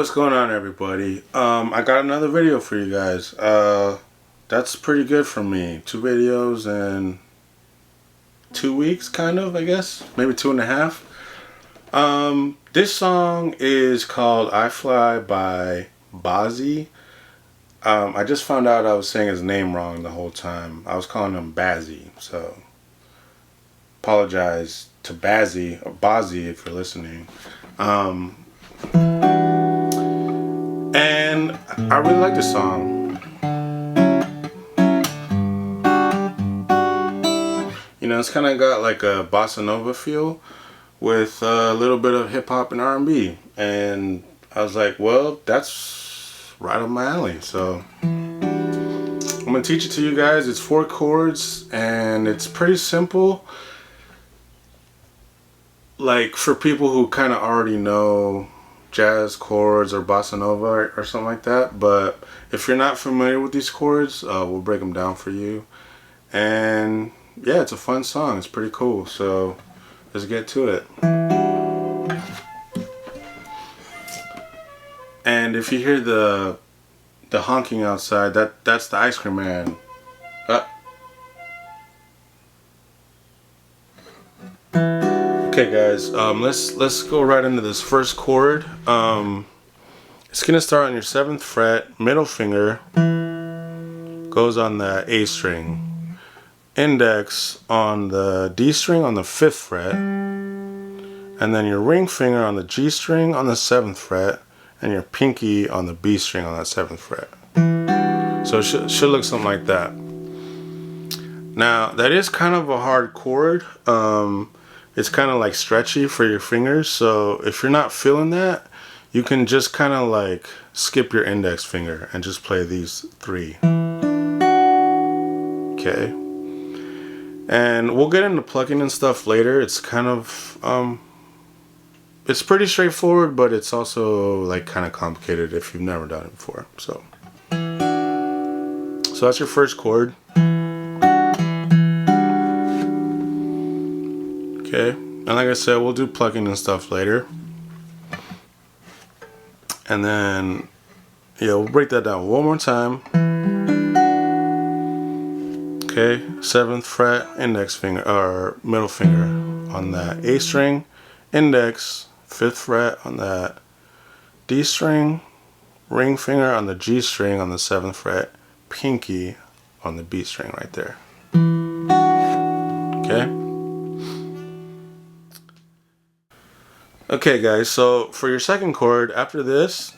what's going on, everybody? I got another video for you guys. That's pretty good for me. 2 videos in 2 weeks, kind of, I guess. Maybe 2.5. This song is called I.F.L.Y by Bazzi. I just found out I was saying his name wrong the whole time. I was calling him Bazzi, so apologize to Bazzi, or Bazzi if you're listening. And I really like this song. You know, it's kind of got like a Bossa Nova feel with a little bit of hip hop and R&B. And I was like, well, that's right up my alley. So I'm going to teach it to you guys. It's 4 chords and it's pretty simple. Like for people who kind of already know jazz chords or bossa nova or something like that, but if you're not familiar with these chords, we'll break them down for you. And yeah, it's a fun song. It's pretty cool. So let's get to it. And if you hear the honking outside, that's the ice cream man. Okay guys, let's go right into this first chord. It's gonna start on your 7th fret, middle finger goes on the A string, index on the D string on the 5th fret, and then your ring finger on the G string on the 7th fret, and your pinky on the B string on that 7th fret. So it should look something like that. Now that is kind of a hard chord. It's kind of like stretchy for your fingers, so if you're not feeling that, you can just kind of like skip your index finger and just play these 3. Okay, and we'll get into plucking and stuff later. It's kind of it's pretty straightforward, but it's also like kind of complicated if you've never done it before. So that's your first chord. Okay, and like I said, we'll do plucking and stuff later. And then, yeah, we'll break that down one more time. Okay, 7th fret, index finger, or middle finger on that A string, index, 5th fret on that D string, ring finger on the G string on the 7th fret, pinky on the B string right there. Okay. Okay guys, so for your second chord, after this,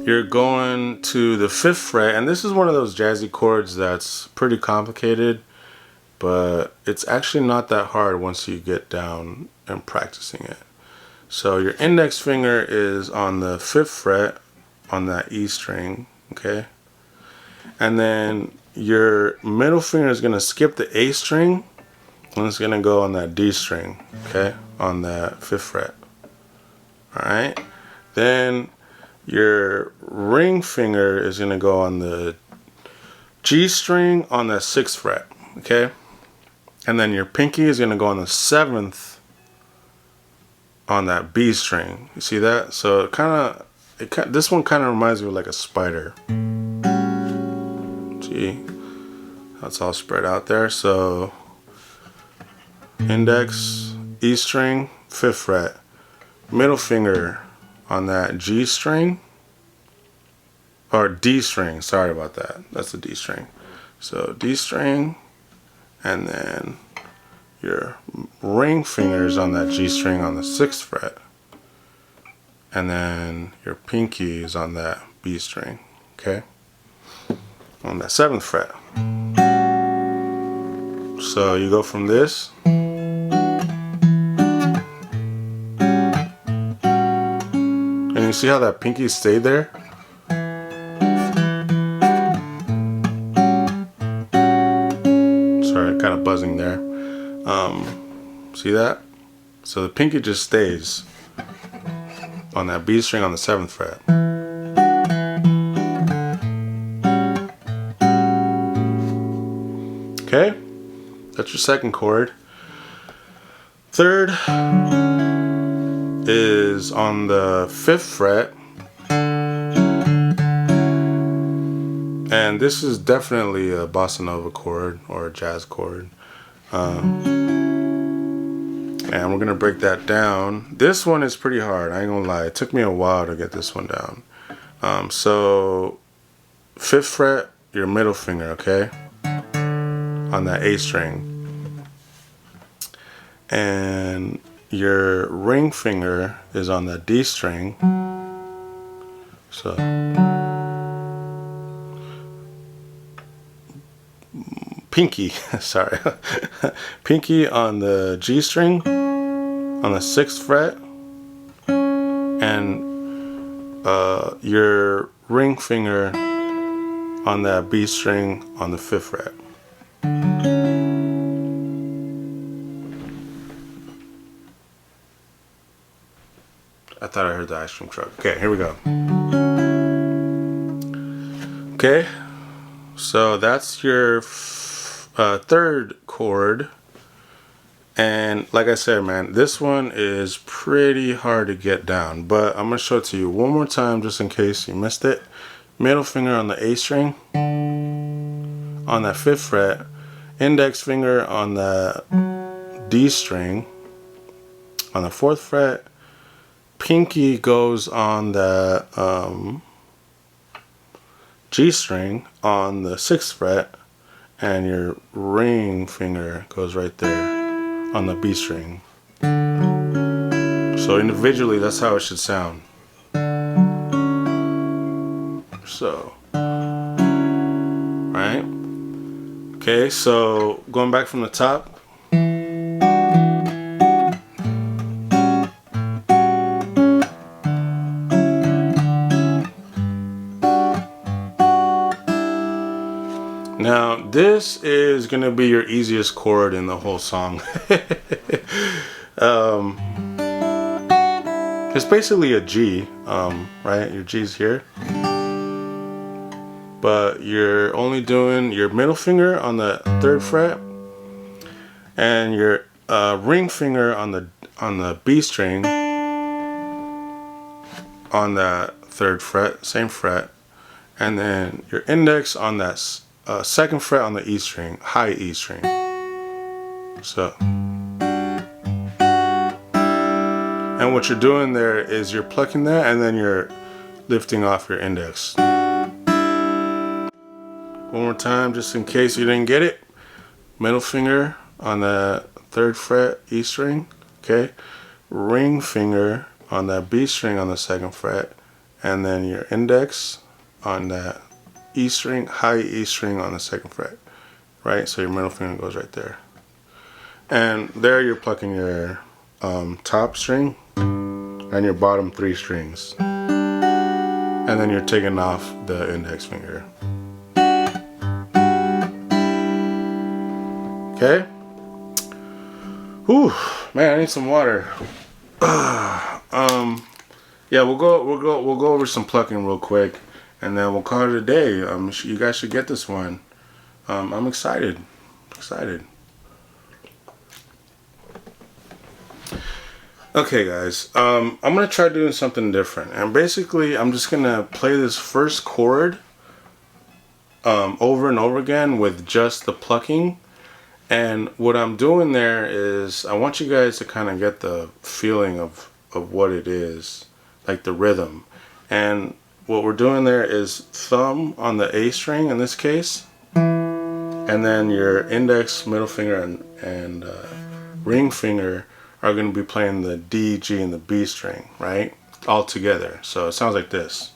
you're going to the 5th fret, and this is one of those jazzy chords that's pretty complicated, but it's actually not that hard once you get down and practicing it. So your index finger is on the 5th fret on that E string, okay? And then your middle finger is going to skip the A string and it's going to go on that D string, okay, on that 5th fret. Alright, then your ring finger is going to go on the G string on the 6th fret, okay, and then your pinky is going to go on the 7th on that B string. You see that? So this one kind of reminds me of like a spider. See, that's all spread out there. So index, E string, 5th fret, middle finger on that G string, or D string, sorry about that, that's the D string. So D string, and then your ring fingers on that G string on the 6th fret, and then your pinky is on that B string, okay, on that 7th fret. So you go from this and you see how that pinky stayed there? Sorry, kind of buzzing there. See that? So the pinky just stays on that B string on the 7th fret. Okay, that's your second chord. Third is on the 5th fret. And this is definitely a Bossa Nova chord or a jazz chord. And we're gonna break that down. This one is pretty hard, I ain't gonna lie. It took me a while to get this one down. So 5th fret, your middle finger, okay? On that A string. And your ring finger is on the D string. So pinky, sorry. Pinky on the G string on the 6th fret, and your ring finger on that B string on the 5th fret. I thought I heard the ice cream truck. Okay, here we go. Okay, so that's your third chord. And like I said, man, this one is pretty hard to get down, but I'm gonna show it to you one more time just in case you missed it. Middle finger on the A string on that 5th fret, index finger on the D string on the 4th fret, pinky goes on the G string on the 6th fret, and your ring finger goes right there on the B string. So individually, that's how it should sound. So, right? Okay, so going back from the top. Now, this is going to be your easiest chord in the whole song. It's basically a G, right? Your G's here. But you're only doing your middle finger on the 3rd fret and your ring finger on the B string on that 3rd fret, same fret, and then your index on that 2nd fret on the E string, high E string. So, and what you're doing there is you're plucking that and then you're lifting off your index. One more time just in case you didn't get it. Middle finger on the 3rd fret E string, okay? Ring finger on that B string on the 2nd fret, and then your index on that E string, high E string on the 2nd fret, right? So your middle finger goes right there. And there you're plucking your top string and your bottom 3 strings. And then you're taking off the index finger. Okay? Whew, man, I need some water. Yeah, we'll go over some plucking real quick. And then we'll call it a day. You guys should get this one. I'm excited. Okay, guys. I'm gonna try doing something different. And basically, I'm just gonna play this first chord over and over again with just the plucking. And what I'm doing there is I want you guys to kind of get the feeling of what it is, like the rhythm. And what we're doing there is thumb on the A string in this case, and then your index, middle finger, and ring finger are going to be playing the D, G, and the B string, right? All together. So it sounds like this.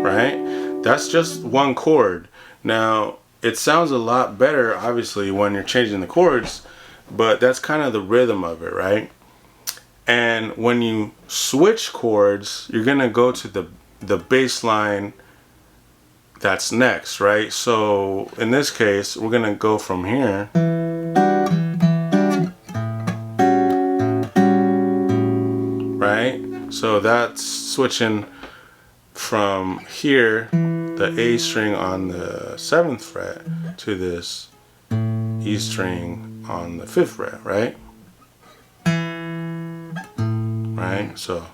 Right? That's just one chord. Now, it sounds a lot better, obviously, when you're changing the chords, but that's kind of the rhythm of it, right? And when you switch chords, you're gonna go to the bass line that's next, right? So in this case, we're gonna go from here right? So that's switching from here, the A string on the 7th fret, to this E string on the 5th fret, right? Right? So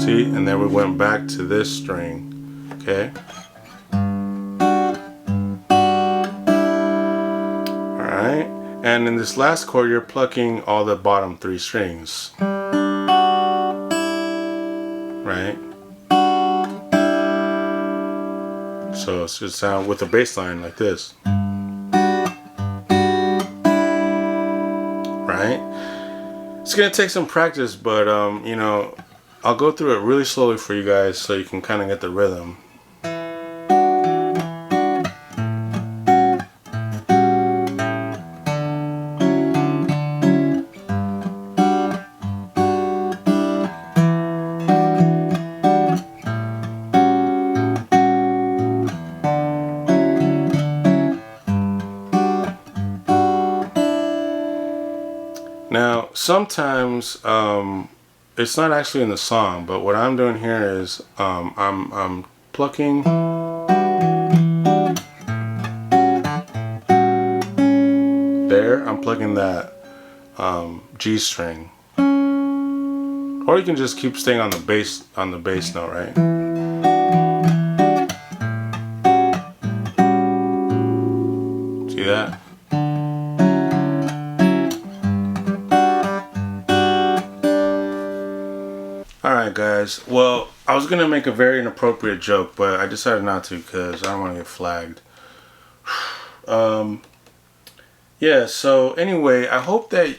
see, and then we went back to this string, okay? Alright, and in this last chord, you're plucking all the bottom 3 strings, right? So it should sound with a bass line like this, right? It's gonna take some practice, but you know, I'll go through it really slowly for you guys so you can kind of get the rhythm. Now, sometimes it's not actually in the song, but what I'm doing here is I'm plucking there. I'm plucking that G string, or you can just keep staying on the bass note, right? See that? Alright guys, well, I was gonna make a very inappropriate joke, but I decided not to because I don't want to get flagged. Yeah, so anyway, I hope that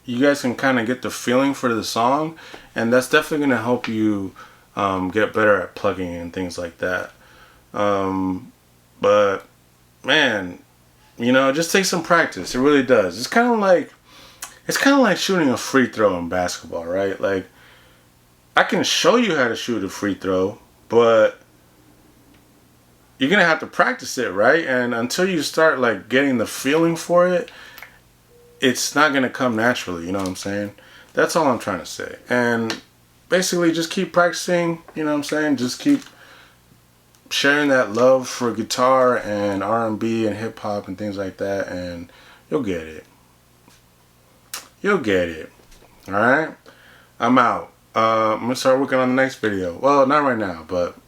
you guys can kind of get the feeling for the song, and that's definitely gonna help you get better at plugging and things like that. But man, you know, it just takes some practice. It really does. It's kind of like shooting a free throw in basketball, right? Like, I can show you how to shoot a free throw, but you're gonna have to practice it, right? And until you start like getting the feeling for it, it's not gonna come naturally, you know what I'm saying? That's all I'm trying to say. And basically just keep practicing, you know what I'm saying? Just keep sharing that love for guitar and R&B and hip hop and things like that, and you'll get it. You'll get it. Alright? I'm out. I'm gonna start working on the next video. Well, not right now, but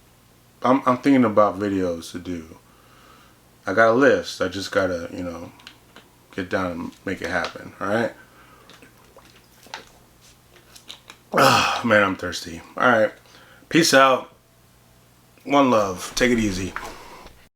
I'm thinking about videos to do. I got a list. I just gotta, you know, get down and make it happen. Alright? Oh, man, I'm thirsty. Alright. Peace out. One love. Take it easy.